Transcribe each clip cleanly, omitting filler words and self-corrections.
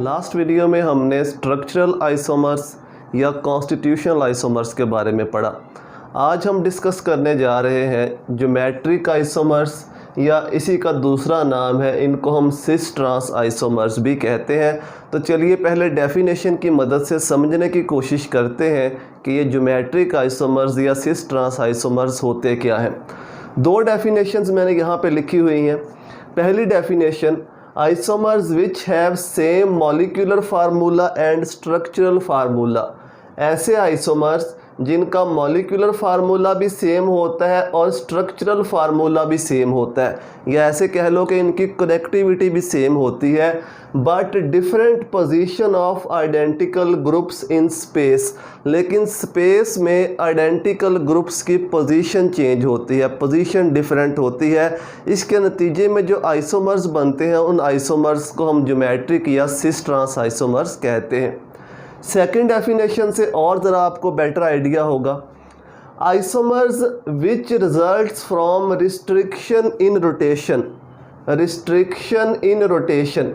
Last video में हमने structural isomers या कॉन्स्टिट्यूशनल आइसोमर्स के बारे में पढ़ा। आज हम डिस्कस करने जा रहे हैं ज्योमेट्रिक आइसोमर्स या इसी का दूसरा नाम है, इनको हम सिस ट्रांस आइसोमर्स भी कहते हैं। तो चलिए पहले डेफिनेशन की मदद से समझने की कोशिश करते हैं कि ये ज्योमेट्रिक आइसोमर्स या सिस ट्रांस आइसोमर्स होते क्या हैं। दो डेफिनेशंस मैंने यहाँ पे लिखी हुई हैं। पहली definition, isomers which have same molecular formula and structural formula, ऐसे आइसोमर्स जिनका मॉलिक्यूलर फार्मूला भी सेम होता है और स्ट्रक्चरल फार्मूला भी सेम होता है, या ऐसे कह लो कि इनकी कनेक्टिविटी भी सेम होती है, but different position of identical groups in space, लेकिन स्पेस में आइडेंटिकल ग्रुप्स की पोजीशन चेंज होती है, पोजीशन डिफरेंट होती है। इसके नतीजे में जो आइसोमर्स बनते हैं उन आइसोमर्स को हम ज्योमेट्रिक या सिस ट्रांस आइसोमर्स कहते हैं। सेकंड डेफिनेशन से और ज़रा आपको बेटर आइडिया होगा, isomers which results from restriction in rotation. Restriction in rotation,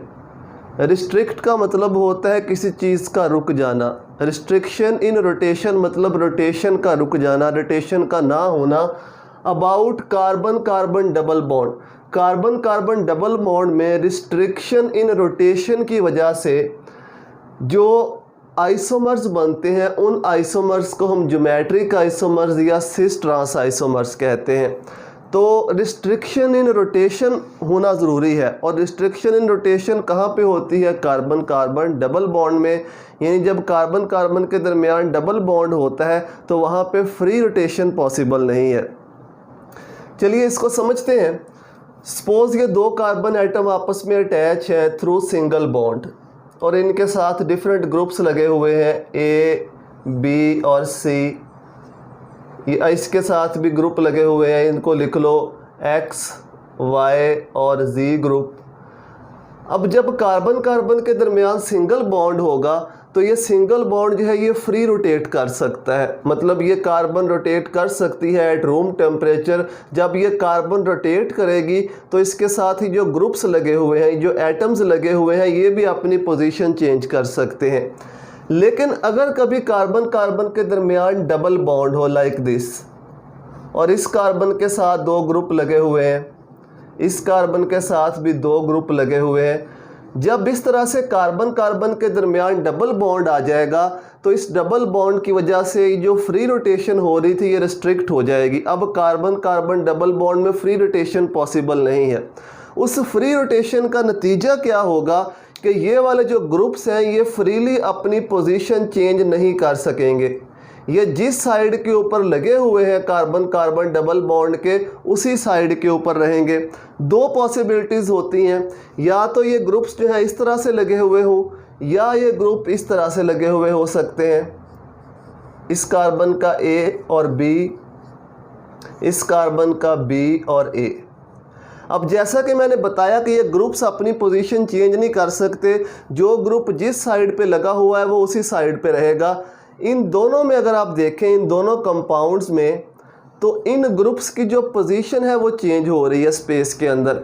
restrict का मतलब होता है किसी चीज़ का रुक जाना, रिस्ट्रिक्शन इन रोटेशन मतलब रोटेशन का रुक जाना, रोटेशन का ना होना। About carbon carbon double bond, carbon carbon double bond में रिस्ट्रिक्शन इन रोटेशन की वजह से जो आइसोमर्स बनते हैं उन आइसोमर्स को हम ज्योमेट्रिक आइसोमर्स या सिस ट्रांस आइसोमर्स कहते हैं। तो रिस्ट्रिक्शन इन रोटेशन होना ज़रूरी है, और रिस्ट्रिक्शन इन रोटेशन कहाँ पे होती है? कार्बन कार्बन डबल बॉन्ड में, यानी जब कार्बन कार्बन के दरमियान डबल बॉन्ड होता है तो वहाँ पे फ्री रोटेशन पॉसिबल नहीं है। चलिए इसको समझते हैं। सपोज़ ये दो कार्बन एटम आपस में अटैच है थ्रू सिंगल बॉन्ड, और इनके साथ डिफरेंट ग्रुप्स लगे हुए हैं, ए, बी और सी। ये इसके साथ भी ग्रुप लगे हुए हैं, इनको लिख लो एक्स, वाई और जी ग्रुप। अब जब कार्बन कार्बन के दरमियान सिंगल बॉन्ड होगा तो ये सिंगल बॉन्ड जो है ये फ्री रोटेट कर सकता है, मतलब ये कार्बन रोटेट कर सकती है एट रूम टेम्परेचर। जब ये कार्बन रोटेट करेगी तो इसके साथ ही जो ग्रुप्स लगे हुए हैं, जो एटम्स लगे हुए हैं, ये भी अपनी पोजीशन चेंज कर सकते हैं। लेकिन अगर कभी कार्बन कार्बन के दरमियान डबल बॉन्ड हो लाइक दिस, और इस कार्बन के साथ दो ग्रुप लगे हुए हैं, इस कार्बन के साथ भी दो ग्रुप लगे हुए हैं, जब इस तरह से कार्बन कार्बन के दरमियान डबल बॉन्ड आ जाएगा तो इस डबल बॉन्ड की वजह से जो फ्री रोटेशन हो रही थी ये रिस्ट्रिक्ट हो जाएगी। अब कार्बन कार्बन डबल बॉन्ड में फ्री रोटेशन पॉसिबल नहीं है। उस फ्री रोटेशन का नतीजा क्या होगा कि ये वाले जो ग्रुप्स हैं ये फ्रीली अपनी पोजीशन चेंज नहीं कर सकेंगे। ये जिस साइड के ऊपर लगे हुए हैं कार्बन कार्बन डबल बॉन्ड के, उसी साइड के ऊपर रहेंगे। दो पॉसिबिलिटीज़ होती हैं, या तो ये ग्रुप्स जो है इस तरह से लगे हुए हों, या ये ग्रुप इस तरह से लगे हुए हो सकते हैं। इस कार्बन का ए और बी, इस कार्बन का बी और ए। अब जैसा कि मैंने बताया कि ये ग्रुप्स अपनी पोजीशन चेंज नहीं कर सकते, जो ग्रुप जिस साइड पे लगा हुआ है वो उसी साइड पे रहेगा। इन दोनों में अगर आप देखें, इन दोनों कंपाउंड्स में, तो इन ग्रुप्स की जो पोजीशन है वो चेंज हो रही है स्पेस के अंदर।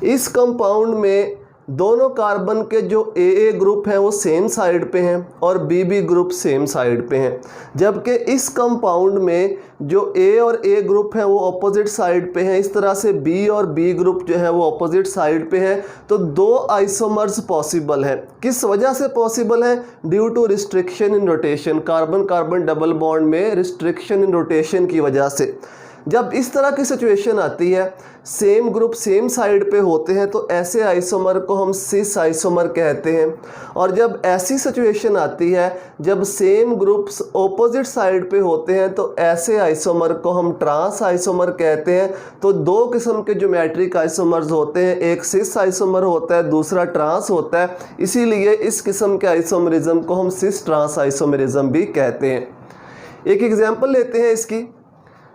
इस कंपाउंड में दोनों कार्बन के जो ए ग्रुप हैं वो सेम साइड पे हैं और बी ग्रुप सेम साइड पे हैं, जबकि इस कंपाउंड में जो ए और ए ग्रुप हैं वो ऑपोजिट साइड पे हैं। इस तरह से बी और बी ग्रुप जो है वो ऑपोजिट साइड पे हैं। तो दो आइसोमर्स पॉसिबल हैं। किस वजह से पॉसिबल है? Due to restriction in rotation, carbon carbon double bond में रिस्ट्रिक्शन इन रोटेशन की वजह से। जब इस तरह की सिचुएशन आती है, सेम ग्रुप सेम साइड पे होते हैं, तो ऐसे आइसोमर को हम सिस आइसोमर कहते हैं। और जब ऐसी सिचुएशन आती है जब सेम ग्रुप्स ऑपोजिट साइड पे होते हैं, तो ऐसे आइसोमर को हम ट्रांस आइसोमर कहते हैं। तो दो किस्म के ज्योमेट्रिक आइसोमर्स होते हैं, एक सिस आइसोमर होता है, दूसरा ट्रांस होता है। इसीलिए इस किस्म के आइसोमरिज्म को हम सिस ट्रांस आइसोमरिज्म भी कहते हैं। एक एग्जाम्पल लेते हैं इसकी।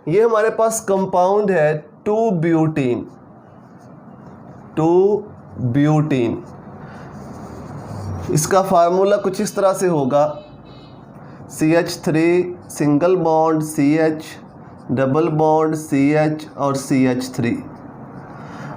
ये हमारे पास कंपाउंड है 2-ब्यूटीन। 2-ब्यूटीन, इसका फार्मूला कुछ इस तरह से होगा, CH3 single bond CH, double bond CH और CH3।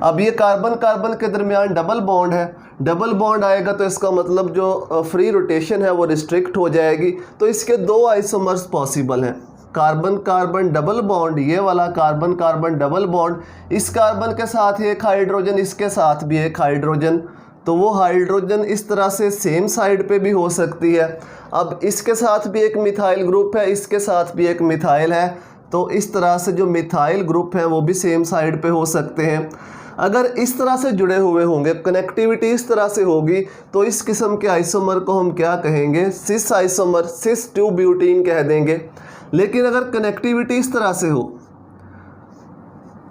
अब ये कार्बन कार्बन के दरमियान डबल बॉन्ड है, डबल बॉन्ड आएगा तो इसका मतलब जो फ्री रोटेशन है वो रिस्ट्रिक्ट हो जाएगी। तो इसके दो आइसोमर्स पॉसिबल हैं, कार्बन कार्बन डबल बॉन्ड, ये वाला कार्बन कार्बन डबल बॉन्ड, इस कार्बन के साथ एक हाइड्रोजन, इसके साथ भी एक हाइड्रोजन, तो वो हाइड्रोजन इस तरह से सेम साइड पे भी हो सकती है। अब इसके साथ भी एक मिथाइल ग्रुप है, इसके साथ भी एक मिथाइल है, तो इस तरह से जो मिथाइल ग्रुप हैं वो भी सेम साइड पे हो सकते हैं। अगर इस तरह से जुड़े हुए होंगे, कनेक्टिविटी इस तरह से होगी, तो इस किस्म के आइसोमर को हम क्या कहेंगे, सिस आइसोमर, सिस 2 ब्यूटीन कह देंगे। लेकिन अगर कनेक्टिविटी इस तरह से हो,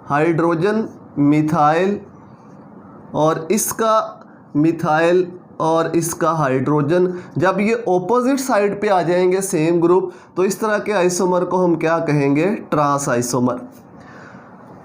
हाइड्रोजन मिथाइल और इसका मिथाइल और इसका हाइड्रोजन, जब ये ऑपोजिट साइड पे आ जाएंगे सेम ग्रुप, तो इस तरह के आइसोमर को हम क्या कहेंगे, trans isomer.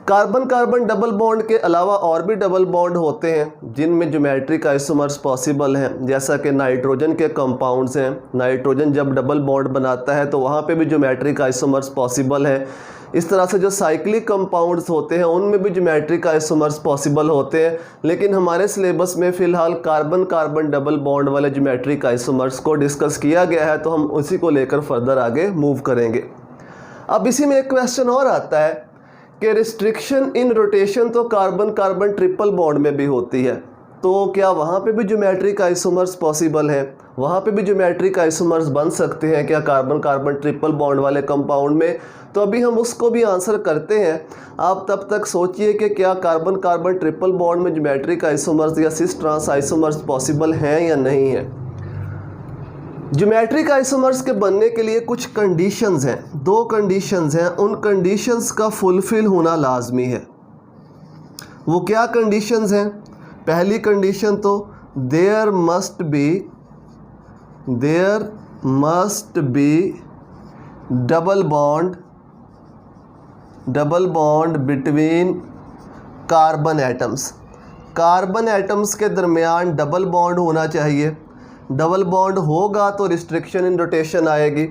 Carbon carbon double bond के अलावा और भी डबल बॉन्ड होते हैं जिनमें ज्योमेट्रिक आइसोमर्स पॉसिबल हैं, जैसा कि नाइट्रोजन के कंपाउंड्स हैं। नाइट्रोजन जब डबल बॉन्ड बनाता है तो वहाँ पे भी ज्योमेट्रिक आइसोमर्स पॉसिबल है। इस तरह से जो साइक्लिक कंपाउंड्स होते हैं उनमें भी ज्योमेट्रिक आइसोमर्स पॉसिबल होते हैं, लेकिन हमारे सिलेबस में फ़िलहाल कार्बन कार्बन डबल बॉन्ड वाले ज्योमेट्रिक आइसोमर्स को डिस्कस किया गया है, तो हम उसी को लेकर फर्दर आगे मूव करेंगे। अब इसी में एक क्वेश्चन और आता है कि रिस्ट्रिक्शन इन रोटेशन तो कार्बन कार्बन ट्रिपल बॉन्ड में भी होती है, तो क्या वहाँ पे भी ज्योमेट्रिक आइसोमर्स पॉसिबल हैं, वहाँ पे भी ज्योमेट्रिक आइसोमर्स बन सकते हैं क्या कार्बन कार्बन ट्रिपल बॉन्ड वाले कंपाउंड में? तो अभी हम उसको भी आंसर करते हैं। आप तब तक सोचिए कि क्या कार्बन कार्बन ट्रिपल बॉन्ड में ज्योमेट्रिक आइसोमर्स या सिस ट्रांस आइसोमर्स पॉसिबल हैं या नहीं है। ज्योमेट्रिक आइसोमर्स के बनने के लिए कुछ कंडीशंस हैं, 2 कंडीशंस हैं, उन कंडीशंस का फुलफिल होना लाजमी है। वो क्या कंडीशंस हैं? पहली कंडीशन तो there must be double bond between carbon atoms. Carbon atoms के दरमियान डबल बॉन्ड होना चाहिए। डबल बॉन्ड होगा तो रिस्ट्रिक्शन इन रोटेशन आएगी।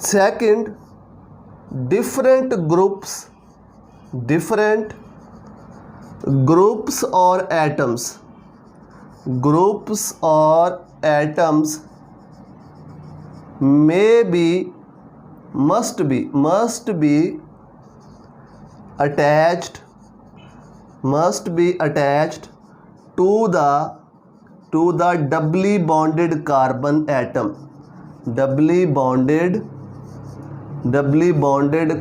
सेकंड, डिफरेंट ग्रुप्स और atoms must be attached to the doubly bonded carbon atom, doubly bonded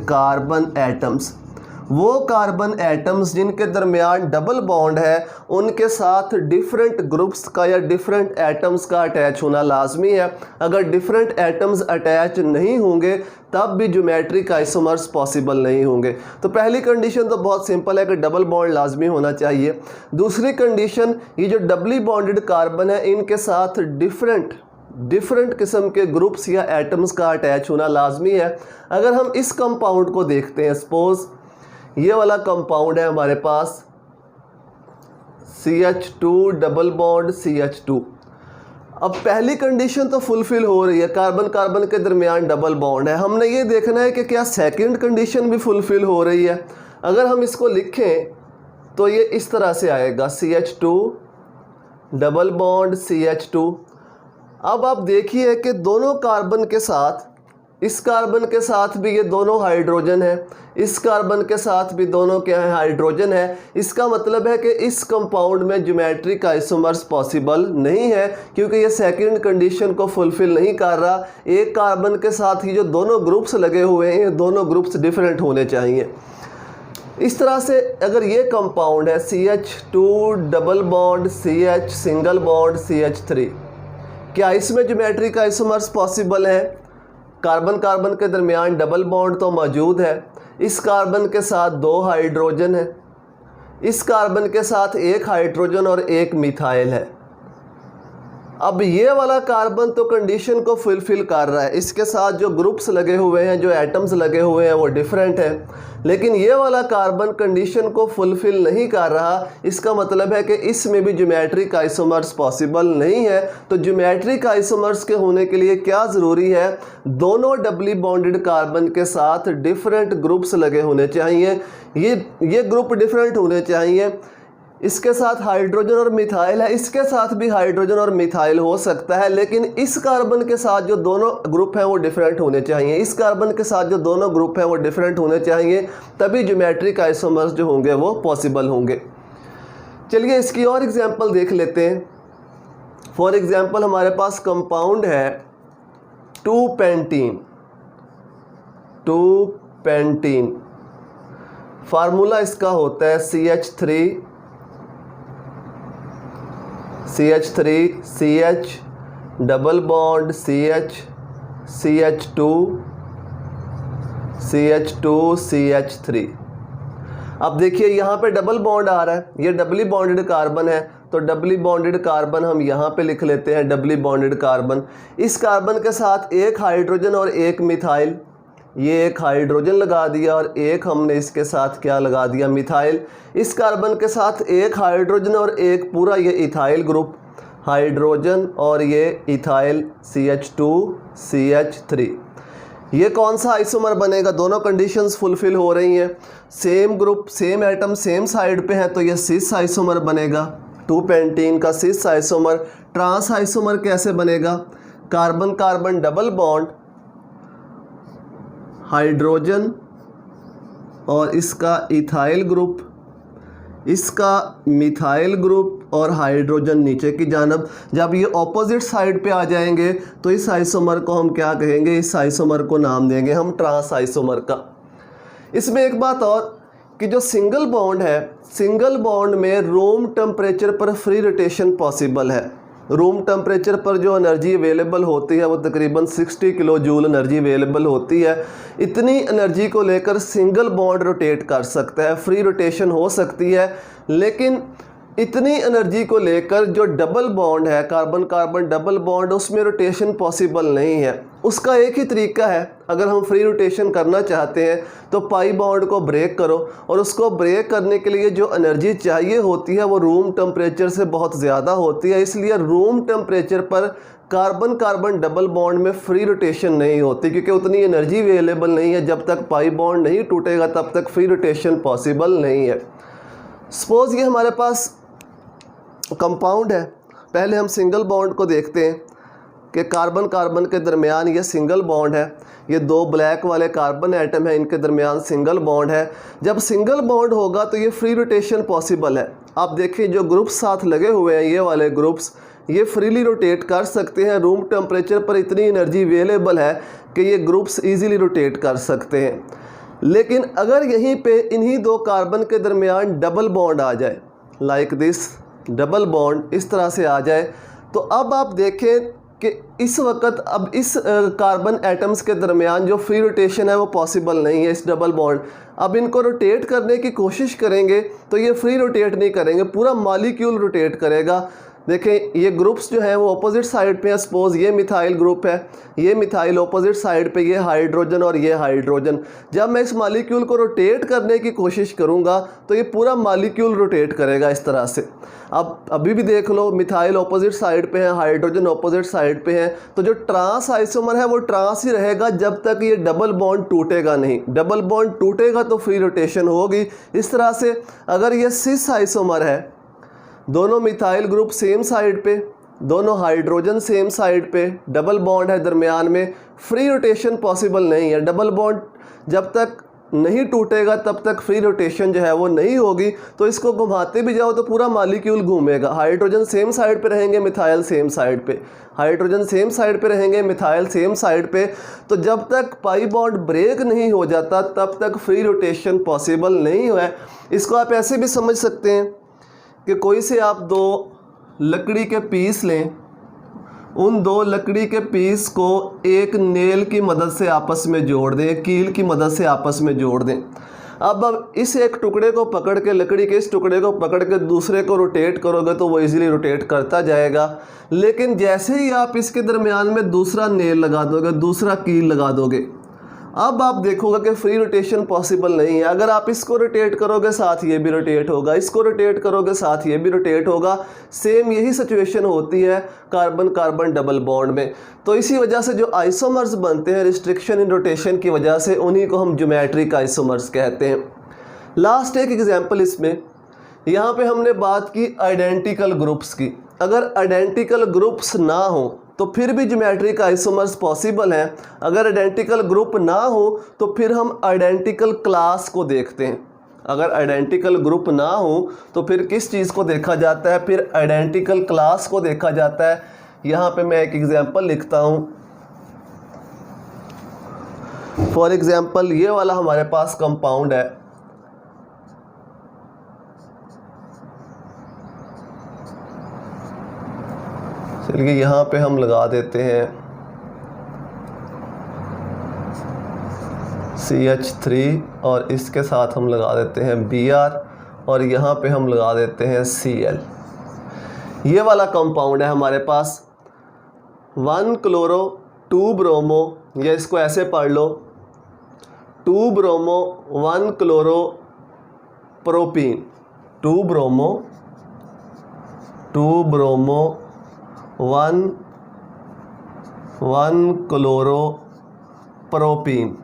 carbon atoms. वो carbon atoms जिनके दरमियान डबल बॉन्ड है उनके साथ डिफरेंट ग्रुप्स का या डिफरेंट एटम्स का अटैच होना लाजमी है। अगर डिफरेंट एटम्स अटैच नहीं होंगे तब भी ज्योमेट्रिक आइसोमर्स पॉसिबल नहीं होंगे। तो पहली कंडीशन तो बहुत सिंपल है कि डबल बॉन्ड लाजमी होना चाहिए। दूसरी कंडीशन, ये जो डबली बॉन्डेड कार्बन है इनके साथ डिफरेंट किस्म के ग्रुप्स या एटम्स का अटैच होना लाजमी है। अगर हम इस कंपाउंड को देखते हैं, सपोज ये वाला कंपाउंड है हमारे पास CH2 डबल बॉन्ड CH2। अब पहली कंडीशन तो फुलफिल हो रही है, कार्बन कार्बन के दरमियान डबल बॉन्ड है। हमने ये देखना है कि क्या सेकंड कंडीशन भी फुलफिल हो रही है। अगर हम इसको लिखें तो ये इस तरह से आएगा, CH2 डबल बॉन्ड CH2। अब आप देखिए कि दोनों कार्बन के साथ, इस कार्बन के साथ भी ये दोनों हाइड्रोजन है, इस कार्बन के साथ भी दोनों क्या है, हाइड्रोजन है। इसका मतलब है कि इस कंपाउंड में ज्योमेट्रिक आइसोमर्स पॉसिबल नहीं है, क्योंकि ये सेकंड कंडीशन को फुलफिल नहीं कर रहा। एक कार्बन के साथ ही जो दोनों ग्रुप्स लगे हुए हैं, दोनों ग्रुप्स डिफरेंट होने चाहिए। इस तरह से अगर ये कंपाउंड है CH2 double bond CH single bond CH3, क्या इसमें ज्योमेट्रिक आइसोमर्स पॉसिबल है? कार्बन कार्बन के दरमियान डबल बॉन्ड तो मौजूद है, इस कार्बन के साथ 2 हाइड्रोजन है, इस कार्बन के साथ 1 हाइड्रोजन और 1 मिथाइल है। अब ये वाला कार्बन तो कंडीशन को फुलफिल कर रहा है, इसके साथ जो ग्रुप्स लगे हुए हैं, जो एटम्स लगे हुए हैं वो डिफरेंट है, लेकिन ये वाला कार्बन कंडीशन को फुलफिल नहीं कर रहा। इसका मतलब है कि इसमें भी ज्योमेट्रिक आइसोमर्स पॉसिबल नहीं है। तो ज्योमेट्रिक आइसोमर्स के होने के लिए क्या ज़रूरी है? दोनों डबली बॉन्डेड कार्बन के साथ डिफरेंट ग्रुप्स लगे होने चाहिए। ये ग्रुप डिफरेंट होने चाहिए। इसके साथ हाइड्रोजन और मिथाइल है, इसके साथ भी हाइड्रोजन और मिथाइल हो सकता है, लेकिन इस कार्बन के साथ जो दोनों ग्रुप हैं वो डिफरेंट होने चाहिए। इस कार्बन के साथ जो दोनों ग्रुप हैं वो डिफरेंट होने चाहिए, तभी ज्योमेट्रिक आइसोमर्स जो होंगे वो पॉसिबल होंगे। चलिए इसकी और एग्जांपल देख लेते हैं। फॉर एग्जांपल हमारे पास कंपाउंड है 2-पेंटीन। 2-पेंटीन फार्मूला इसका होता है CH3 डबल बॉन्ड CH2 अब देखिए यहाँ पे डबल बॉन्ड आ रहा है, ये डबली बॉन्डेड कार्बन है, तो डबली बॉन्डेड कार्बन हम यहाँ पे लिख लेते हैं डबली बॉन्डेड कार्बन। इस कार्बन के साथ एक हाइड्रोजन और एक मिथाइल, ये एक हाइड्रोजन लगा दिया और एक हमने इसके साथ क्या लगा दिया, मिथाइल। इस कार्बन के साथ एक हाइड्रोजन और एक पूरा ये इथाइल ग्रुप, हाइड्रोजन और ये इथाइल CH2CH3। ये कौन सा आइसोमर बनेगा, दोनों कंडीशंस फुलफिल हो रही हैं, same group same atom same side पे है, तो ये सिस आइसोमर बनेगा। 2-पेंटीन का सिस आइसोमर। ट्रांस आइसोमर कैसे बनेगा, carbon carbon double bond, hydrogen और इसका इथाइल ग्रुप, इसका मिथाइल ग्रुप और हाइड्रोजन नीचे की जानब। जब ये ऑपोजिट साइड पे आ जाएंगे तो इस आइसोमर को हम क्या कहेंगे, इस आइसोमर को नाम देंगे हम ट्रांस आइसोमर का। इसमें एक बात और कि जो सिंगल बॉन्ड है, सिंगल बॉन्ड में रूम टेम्परेचर पर फ्री रोटेशन पॉसिबल है। रूम टेम्परेचर पर जो एनर्जी अवेलेबल होती है वो तकरीबन 60 किलो जूल एनर्जी अवेलेबल होती है। इतनी एनर्जी को लेकर सिंगल बॉन्ड रोटेट कर सकता है, फ्री रोटेशन हो सकती है। लेकिन इतनी एनर्जी को लेकर जो डबल बॉन्ड है, कार्बन कार्बन डबल बॉन्ड, उसमें रोटेशन पॉसिबल नहीं है। उसका एक ही तरीका है, अगर हम फ्री रोटेशन करना चाहते हैं तो पाई बॉन्ड को ब्रेक करो, और उसको ब्रेक करने के लिए जो एनर्जी चाहिए होती है वो रूम टेम्परेचर से बहुत ज़्यादा होती है। इसलिए रूम टेम्परेचर पर कार्बन कार्बन डबल बॉन्ड में फ्री रोटेशन नहीं होती, क्योंकि उतनी एनर्जी अवेलेबल नहीं है। जब तक पाई बॉन्ड नहीं टूटेगा तब तक फ्री रोटेशन पॉसिबल नहीं है। सपोज़ ये हमारे पास कंपाउंड है, पहले हम सिंगल बॉन्ड को देखते हैं कि कार्बन कार्बन के दरमियान ये सिंगल बॉन्ड है, ये दो ब्लैक वाले कार्बन एटम है, इनके दरमियान सिंगल बॉन्ड है। जब सिंगल बॉन्ड होगा तो ये फ्री रोटेशन पॉसिबल है। आप देखिए जो ग्रुप्स साथ लगे हुए हैं, ये वाले ग्रुप्स, ये फ्रीली रोटेट कर सकते हैं। रूम टेम्परेचर पर इतनी एनर्जी अवेलेबल है कि ये ग्रुप्स ईजीली रोटेट कर सकते हैं। लेकिन अगर यहीं पे इन्हीं दो कार्बन के दरमियान डबल बॉन्ड आ जाए, लाइक दिस डबल बॉन्ड इस तरह से आ जाए, तो अब आप देखें कि इस वक्त अब इस कार्बन एटम्स के दरमियान जो फ्री रोटेशन है वो पॉसिबल नहीं है। इस डबल बॉन्ड, अब इनको रोटेट करने की कोशिश करेंगे तो ये फ्री रोटेट नहीं करेंगे, पूरा मॉलिक्यूल रोटेट करेगा। देखें ये ग्रुप्स जो हैं वो अपोजिट साइड पे हैं। सपोज़ ये मिथाइल ग्रुप है, ये मिथाइल अपोजिट साइड पे, ये हाइड्रोजन और ये हाइड्रोजन। जब मैं इस मॉलिक्यूल को रोटेट करने की कोशिश करूँगा तो ये पूरा मॉलिक्यूल रोटेट करेगा इस तरह से। अब अभी भी देख लो, मिथाइल अपोजिट साइड पे है, हाइड्रोजन अपोजिट साइड पे है, तो जो ट्रांस आइसोमर है वो ट्रांस ही रहेगा जब तक ये डबल बॉन्ड टूटेगा नहीं। डबल बॉन्ड टूटेगा तो फ्री रोटेशन होगी। इस तरह से अगर ये सिस आइसोमर है, दोनों मिथाइल ग्रुप सेम साइड पे, दोनों हाइड्रोजन सेम साइड पे, डबल बॉन्ड है दरमियान में, फ्री रोटेशन पॉसिबल नहीं है। डबल बॉन्ड जब तक नहीं टूटेगा तब तक फ्री रोटेशन जो है वो नहीं होगी। तो इसको घुमाते भी जाओ तो पूरा मॉलिक्यूल घूमेगा। हाइड्रोजन सेम साइड पे रहेंगे, मिथाइल सेम साइड पे, हाइड्रोजन सेम साइड पे रहेंगे, मिथाइल सेम साइड पे। तो जब तक पाई बॉन्ड ब्रेक नहीं हो जाता तब तक फ्री रोटेशन पॉसिबल नहीं है। इसको आप ऐसे भी समझ सकते हैं कि कोई से आप दो लकड़ी के पीस लें, उन दो लकड़ी के पीस को एक नेल की मदद से आपस में जोड़ दें, कील की मदद से आपस में जोड़ दें। अब इस एक टुकड़े को पकड़ के, लकड़ी के इस टुकड़े को पकड़ के दूसरे को रोटेट करोगे तो वो इजीली रोटेट करता जाएगा। लेकिन जैसे ही आप इसके दरमियान में दूसरा नेल लगा दोगे, दूसरा कील लगा दोगे, अब आप देखोगे कि फ्री रोटेशन पॉसिबल नहीं है। अगर आप इसको रोटेट करोगे साथ ये भी रोटेट होगा, इसको रोटेट करोगे साथ ये भी रोटेट होगा। सेम यही सिचुएशन होती है कार्बन कार्बन डबल बॉन्ड में। तो इसी वजह से जो आइसोमर्स बनते हैं रिस्ट्रिक्शन इन रोटेशन की वजह से, उन्हीं को हम ज्योमेट्रिक आइसोमर्स कहते हैं। लास्ट एक एग्जाम्पल इसमें, यहाँ पे हमने बात की आइडेंटिकल ग्रुप्स की। अगर आइडेंटिकल ग्रुप्स ना हो तो फिर भी ज्योमेट्रिक आइसोमर्स पॉसिबल हैं। अगर आइडेंटिकल ग्रुप ना हो तो फिर हम आइडेंटिकल क्लास को देखते हैं। अगर आइडेंटिकल ग्रुप ना हो तो फिर किस चीज़ को देखा जाता है? फिर आइडेंटिकल क्लास को देखा जाता है। यहाँ पे मैं एक एग्जांपल लिखता हूँ। फॉर एग्जांपल ये वाला हमारे पास कंपाउंड है, चलिए यहाँ पे हम लगा देते हैं CH3 और इसके साथ हम लगा देते हैं Br और यहाँ पे हम लगा देते हैं Cl। ये वाला कंपाउंड है हमारे पास 1 क्लोरो 2 ब्रोमो, या इसको ऐसे पढ़ लो 2 bromo 1 chloro propene, 2 bromo 1 chloro propene.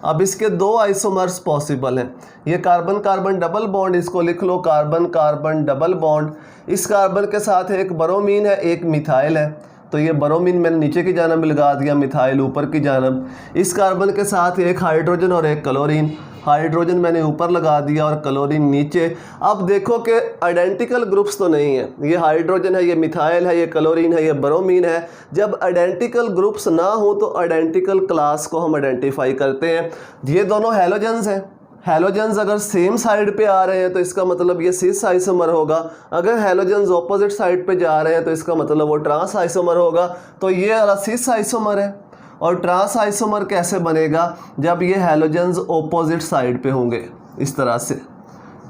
अब इसके दो आइसोमर्स पॉसिबल हैं। ये कार्बन कार्बन डबल बॉन्ड, इसको लिख low carbon carbon double bond. इस कार्बन के साथ एक ब्रोमीन है, एक मिथाइल है, तो ये ब्रोमीन मैंने नीचे की जानब लगा दिया, मिथाइल ऊपर की जानब। इस कार्बन के साथ एक हाइड्रोजन और एक क्लोरीन, हाइड्रोजन मैंने ऊपर लगा दिया और क्लोरीन नीचे। अब देखो कि आइडेंटिकल ग्रुप्स तो नहीं है, ये हाइड्रोजन है, ये मिथाइल है, ये क्लोरीन है, ये ब्रोमीन है। जब आइडेंटिकल ग्रुप्स ना हो तो आइडेंटिकल क्लास को हम आइडेंटिफाई करते हैं। ये दोनों हैलोजेंस हैं। हैलोजेंस अगर सेम साइड पे आ रहे हैं तो इसका मतलब ये सिस आइसोमर होगा। अगर हैलोजेंस ऑपोजिट साइड पे जा रहे हैं तो इसका मतलब वो ट्रांस आइसोमर होगा। तो ये वाला सिस आइसोमर है। और ट्रांस आइसोमर कैसे बनेगा? जब ये हैलोजेंस ऑपोजिट साइड पे होंगे, इस तरह से,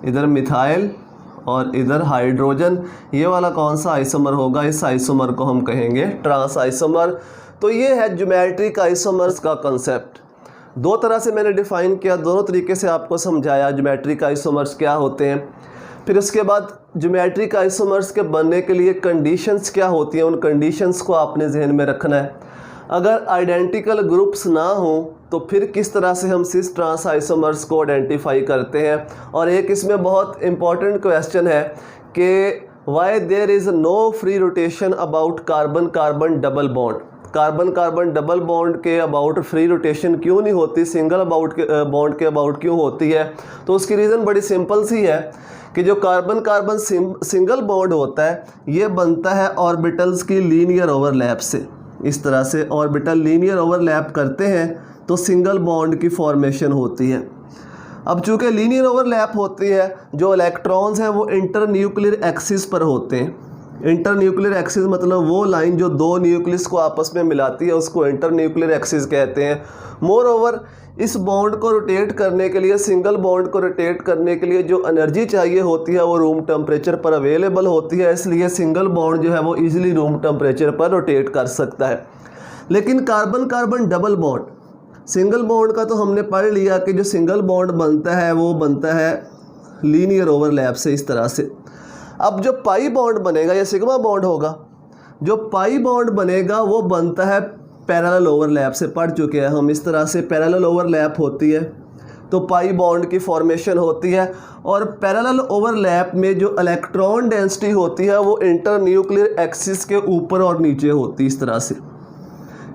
इधर मिथाइल और इधर हाइड्रोजन। ये वाला कौन सा आइसोमर होगा? इस आइसोमर को हम कहेंगे ट्रांस आइसोमर। तो ये है ज्योमेट्रिक आइसोमर्स का कंसेप्ट। दो तरह से मैंने डिफ़ाइन किया, दोनों तरीके से आपको समझाया ज्योमेट्रिक आइसोमर्स क्या होते हैं। फिर उसके बाद ज्योमेट्रिक आइसोमर्स के बनने के लिए कंडीशंस क्या होती हैं, उन कंडीशंस को आपने जहन में रखना है। अगर आइडेंटिकल ग्रुप्स ना हो तो फिर किस तरह से हम सिस ट्रांस आइसोमर्स को आइडेंटिफाई करते हैं। और एक इसमें बहुत इंपॉर्टेंट क्वेश्चन है कि why there is no free rotation about carbon carbon double bond. Carbon carbon double bond के अबाउट फ्री रोटेशन क्यों नहीं होती, सिंगल अबाउट के बॉन्ड के अबाउट क्यों होती है? तो उसकी रीज़न बड़ी सिंपल सी है कि जो कार्बन कार्बन सिंगल बॉन्ड होता है ये बनता है ऑर्बिटल्स की लीनियर ओवरलैप से। इस तरह से ऑर्बिटल लीनियर ओवरलैप करते हैं तो सिंगल बॉन्ड की फॉर्मेशन होती है। अब चूँकि लीनियर ओवरलैप होती है, जो इलेक्ट्रॉन्स हैं वो इंटर न्यूक्लियर एक्सिस पर होते हैं। इंटर न्यूक्लियर एक्सिस मतलब वो लाइन जो दो न्यूक्लियस को आपस में मिलाती है, उसको इंटर न्यूक्लियर एक्सिस कहते हैं। मोर ओवर इस बॉन्ड को रोटेट करने के लिए, सिंगल बॉन्ड को रोटेट करने के लिए जो एनर्जी चाहिए होती है वो रूम टेम्परेचर पर अवेलेबल होती है, इसलिए सिंगल बॉन्ड जो है वो इजीली रूम टेम्परेचर पर रोटेट कर सकता है। लेकिन carbon carbon double bond, single bond का तो हमने पढ़ लिया कि जो सिंगल बॉन्ड बनता है वो बनता है लीनियर ओवरलैप से, इस तरह से। अब जो पाई बॉन्ड बनेगा या सिग्मा बॉन्ड होगा, जो पाई बॉन्ड बनेगा वो बनता है पैरेलल ओवरलैप से। पढ़ चुके हैं हम, इस तरह से पैरेलल ओवरलैप होती है तो पाई बॉन्ड की फॉर्मेशन होती है। और पैरेलल ओवरलैप में जो इलेक्ट्रॉन डेंसिटी होती है वो इंटर न्यूक्लियर एक्सिस के ऊपर और नीचे होती है, इस तरह से।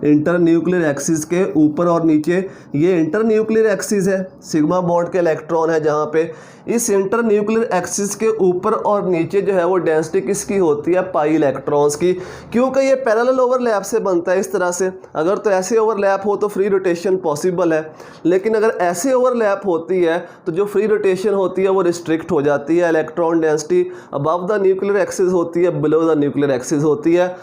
इंटर न्यूक्लियर एक्सिस के ऊपर और नीचे, ये इंटर न्यूक्लियर एक्सिस है, सिग्मा बॉन्ड के इलेक्ट्रॉन है जहाँ पे। इस इंटर न्यूक्लियर एक्सिस के ऊपर और नीचे जो है वो डेंसिटी किसकी होती है? पाई इलेक्ट्रॉन्स की, क्योंकि ये पैरेलल ओवरलैप से बनता है, इस तरह से। अगर तो ऐसे ओवरलैप हो तो फ्री रोटेशन पॉसिबल है, लेकिन अगर ऐसे ओवरलैप होती है तो जो फ्री रोटेशन होती है वो रिस्ट्रिक्ट हो जाती है। Electron density above the nuclear axis होती है, बिलो द न्यूक्लियर एक्सिस होती है।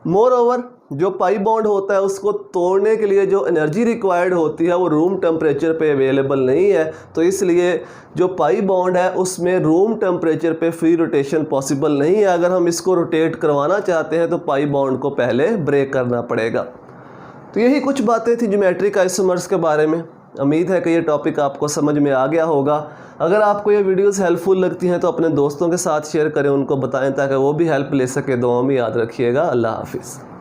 मोर ओवर जो पाई बॉन्ड होता है उसको तोड़ने के लिए जो एनर्जी रिक्वायर्ड होती है वो रूम टेम्परेचर पे अवेलेबल नहीं है, तो इसलिए जो पाई बॉन्ड है उसमें रूम टेम्परेचर पे फ्री रोटेशन पॉसिबल नहीं है। अगर हम इसको रोटेट करवाना चाहते हैं तो पाई बॉन्ड को पहले ब्रेक करना पड़ेगा। तो यही कुछ बातें थी ज्योमेट्रिक आइसोमर्स के बारे में। उम्मीद है कि ये टॉपिक आपको समझ में आ गया होगा। अगर आपको ये वीडियोस हेल्पफुल लगती हैं तो अपने दोस्तों के साथ शेयर करें, उनको बताएं ताकि वो भी हेल्प ले सके। दुआ में याद रखिएगा। अल्लाह हाफिज़।